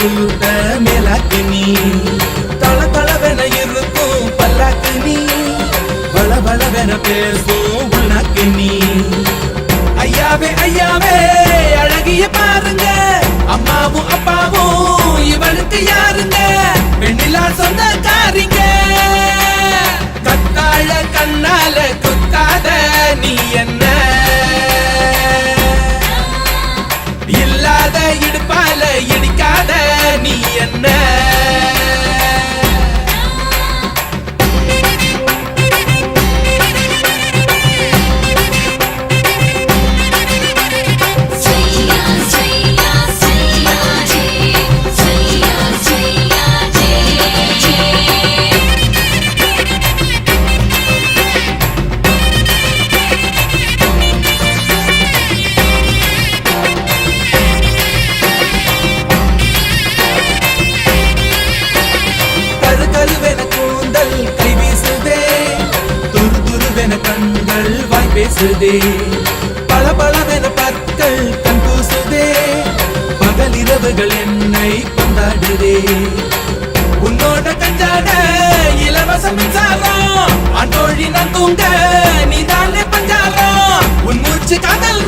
பூத்த மேலாக்கு நீ தள தளவென இருக்கும் பல்லாக்கு நீ பல பலவென பேசும் உனக்கு நீ ஐயாவே ஐயாவே அழகிய பாருங்க அம்மாவும் அப்பாவும் இவளுக்கு யாருங்க வெண்ணிலா சொந்தக்காரிங்க கத்தாழ கண்ணால குத்தாத நீ என்ன இல்லாத இடுப்பால இடிக்காத நீ என்ன பேசுதே பல பலவென பற்கள் கண் கூசுதே பகல் இரவுகள் என்னை கொண்டாடுதே உன்னோட கஞ்சாட இலவச மின்சாரம் அன்றோழி நான் தூங்க நீதானே பஞ்சாரம் உன் மூச்சு காதல்